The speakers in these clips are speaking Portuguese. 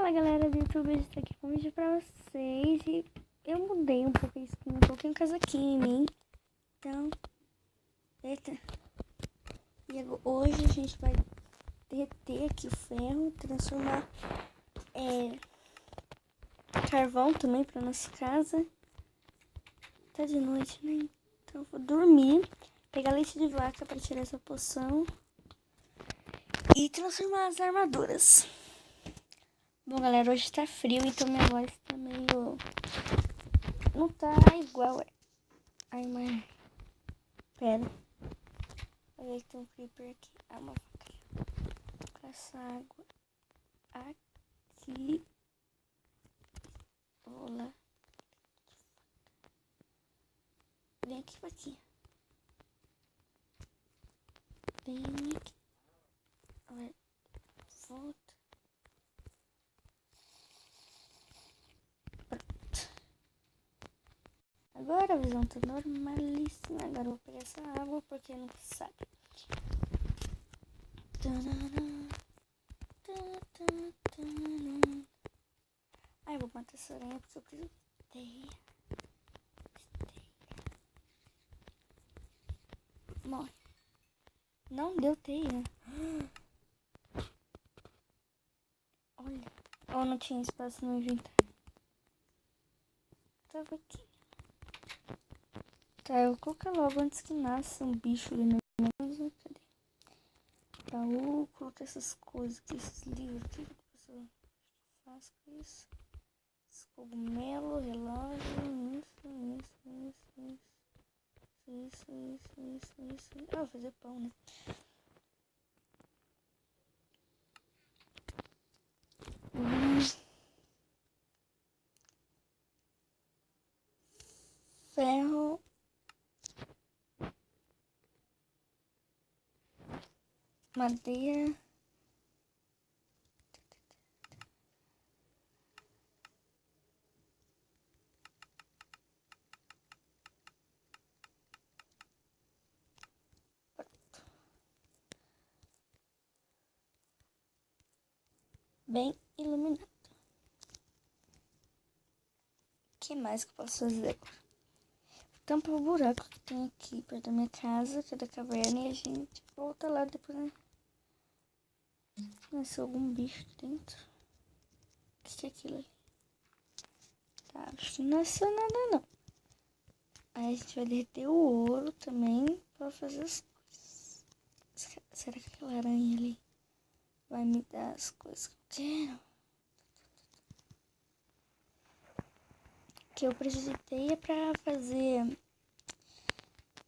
Fala galera do YouTube, eu estou aqui com um vídeo pra vocês e eu mudei um pouco a skin, um pouquinho o casaquinho em mim. Então, eita. E hoje a gente vai derreter aqui o ferro, transformar carvão também pra nossa casa. Tá de noite, né? Então eu vou dormir, pegar leite de vaca pra tirar essa poção e transformar as armaduras. Bom, galera, hoje tá frio, então minha voz tá meio... não tá igual. Ai, mãe. Pera. Olha que tem um creeper aqui. Ah, uma vaca. Com essa água aqui. Vou lá. Vem aqui pra aqui. Vem aqui. Olha. Volta. Agora a visão tá normalíssima. Agora eu vou pegar essa água porque não sabe. Ai, eu vou matar essa aranha porque eu preciso de teia. Morre. Não deu teia. Olha. Ou não tinha espaço no inventário. Tava aqui. Tá, eu vou colocar logo antes que nasça um bicho ali na minha casa. Cadê? Baú, colocar essas coisas aqui, esses livros. O que a pessoa faz com isso? Esse cogumelo, relógio, isso. Ah, vou fazer pão, né? Ferro. Madeira. Bem iluminado. O que mais que eu posso fazer? Tampa o buraco que tem aqui perto da minha casa, que é da caverna, e a gente volta lá depois, né? Nasceu algum bicho aqui dentro. O que é aquilo ali? Tá, acho que não nasceu nada não. Aí a gente vai derreter o ouro também pra fazer as coisas. Será que aquela aranha ali vai me dar as coisas que eu quero? Que eu preciso de teia pra fazer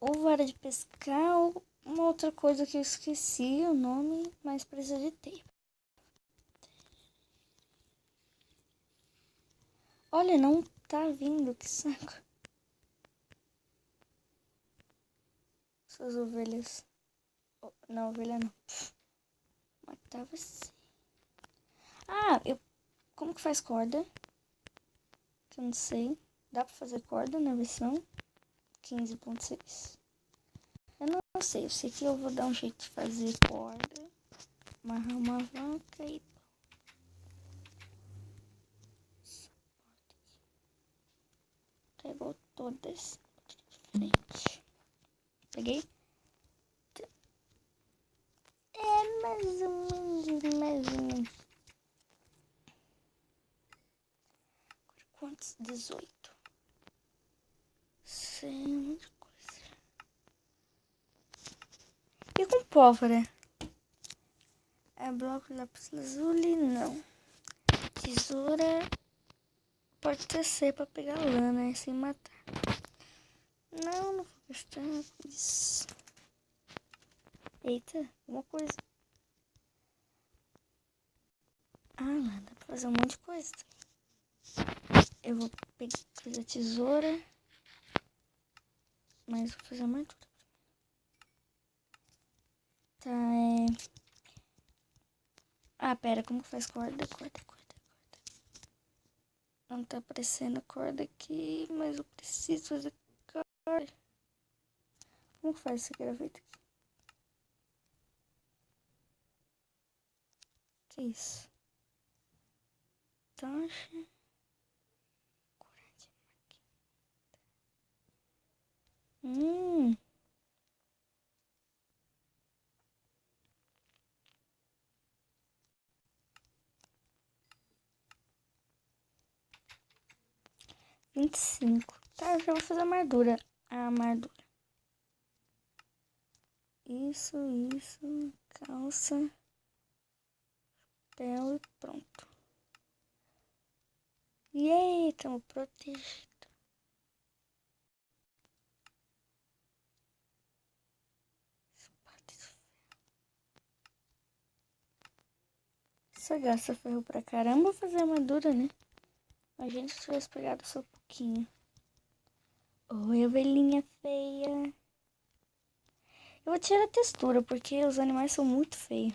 ou vara de pescar ou uma outra coisa que eu esqueci o nome, mas precisa de teia. Olha, não tá vindo, que saco. Essas ovelhas. Oh, não, ovelha não. Mas tava assim. Ah, como que faz corda? Que eu não sei. Dá pra fazer corda na versão 15.6. Eu não sei, eu sei que eu vou dar um jeito de fazer corda. Amarrar uma vaca e... Pegou todas. Diferente. Peguei. É mais ou menos. Quantos? 18. Sei, muita coisa. E com pólvora? É bloco de lápis lazuli? Não. Tesoura. Pode ser pra pegar lã, né? Sem matar. Não vou gastar com isso. Eita, uma coisa. Ah, lá, dá pra fazer um monte de coisa. Eu vou pegar a tesoura. Mas vou fazer a armadura. Tá, Ah, pera, como que faz corda? Corda. Não tá aparecendo corda aqui, mas eu preciso fazer corda. Como que faz esse graveto aqui? Que isso? tocha. Hum. R$ 25. Tá, eu já vou fazer a armadura. A armadura. Isso. Calça. Pele, pronto. E aí, estamos protegidos. Você gasta ferro pra caramba fazer armadura, né? A gente tivesse pegado só um pouquinho. Oi, ovelhinha feia. Eu vou tirar a textura, porque os animais são muito feios.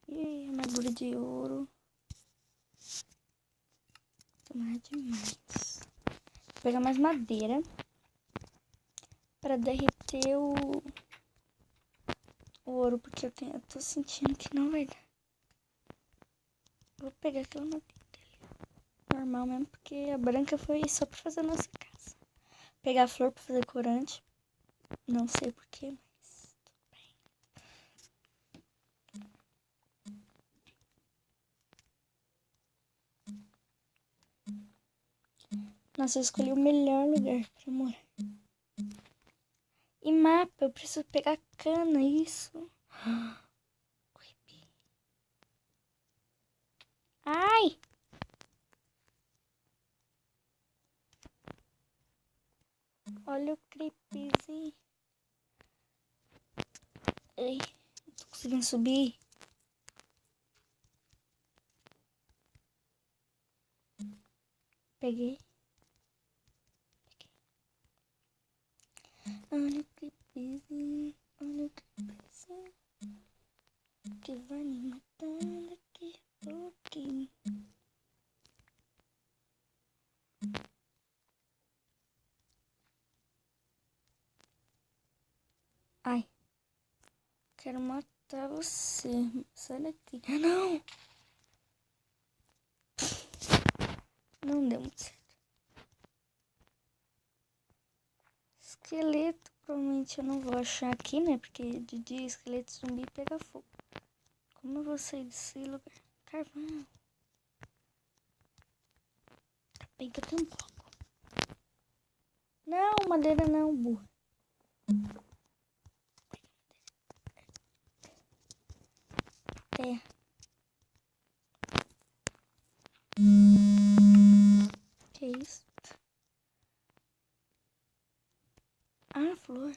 E aí, armadura de ouro. Tomar demais. Vou pegar mais madeira. Pra derreter o ouro, porque eu tô sentindo que não vai dar. Vou pegar aquela madeira ali. Normal mesmo, porque a branca foi só pra fazer a nossa casa. Pegar a flor pra fazer corante. Não sei porquê, mas tudo bem. Nossa, eu escolhi o melhor lugar pra morar. E mapa, eu preciso pegar cana, isso. Ai! Olha o creeperzinho. Ei, não tô conseguindo subir. Peguei. Olha o creeperzinho. Olha o creeperzinho. Que vai me matar daqui a pouquinho. Ai. Quero matar você. Sai daqui. Ah, não! Não deu muito certo. Esqueleto, provavelmente eu não vou achar aqui, né? Porque de dia esqueleto zumbi pega fogo. Como eu vou sair desse lugar? Carvão. Tá bem que eu tenho um bloco. Não, madeira não, burra. Terra. Que isso? Ah, flor.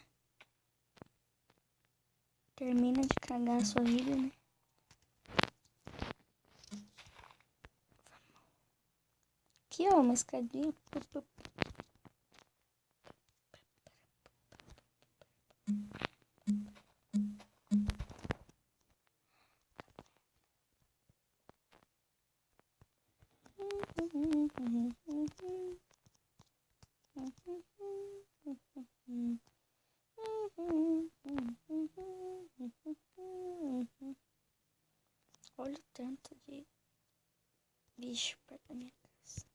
Termina de cagar a sua vida, né? Aqui, ó, uma escadinha. Olha o tanto de bicho perto da minha casa.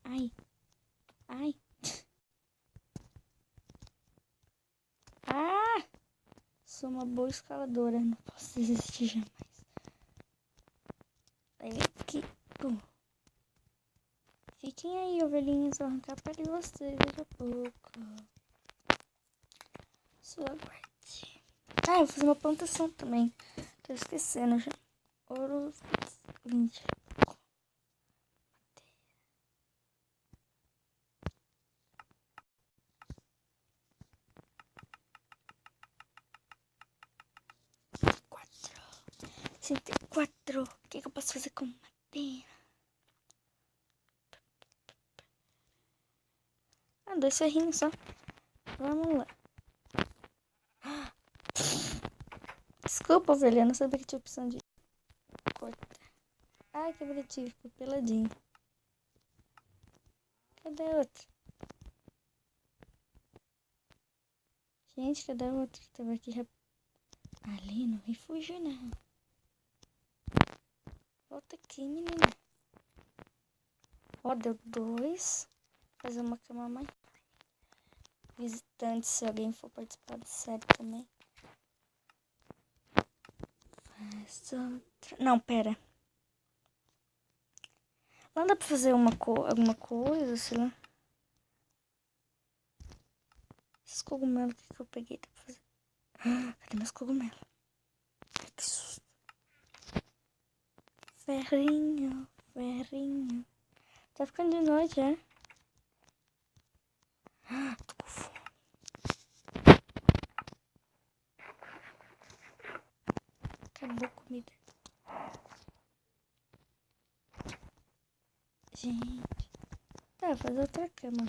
Ai. Ai. Ah! Sou uma boa escaladora. Não posso desistir jamais. Aí aqui. Fiquem aí, ovelhinhas. Vou arrancar para vocês daqui a pouco. Só aguarde. Ah, eu vou fazer uma plantação também. Tô esquecendo já. Ouro 20. Quatro. O que eu posso fazer com madeira? Ah, 2 ferrinhos só. Vamos lá. Desculpa, ovelha. Eu não sabia que tinha opção de cortar. Ai, que bonitinho. Ficou peladinho. Cadê a outra? Gente, cadê a outra? Tava aqui ali no refúgio, não. Volta aqui, menina. Ó, deu 2. Fazer uma cama mais. Visitante, se alguém for participar da série também. Faz outra. Não, pera. Não dá pra fazer alguma coisa, sei lá. Esses cogumelos que eu peguei, dá pra fazer. Cadê meus cogumelos? Ai, que susto. Ferrinho, ferrinho. Tá ficando de noite, é? Tô com fome. Acabou a comida. Gente. Tá, fazer outra cama.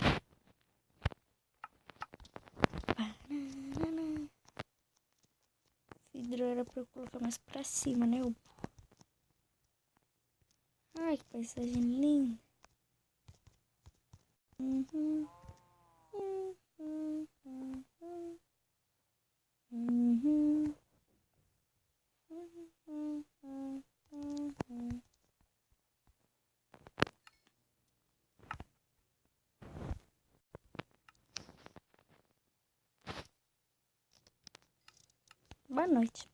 Vidro era pra eu colocar mais pra cima, né? Ai, que paisagem linda. Uhum. Uhum. Uhum. Uhum. Uhum. Uhum. Boa noite.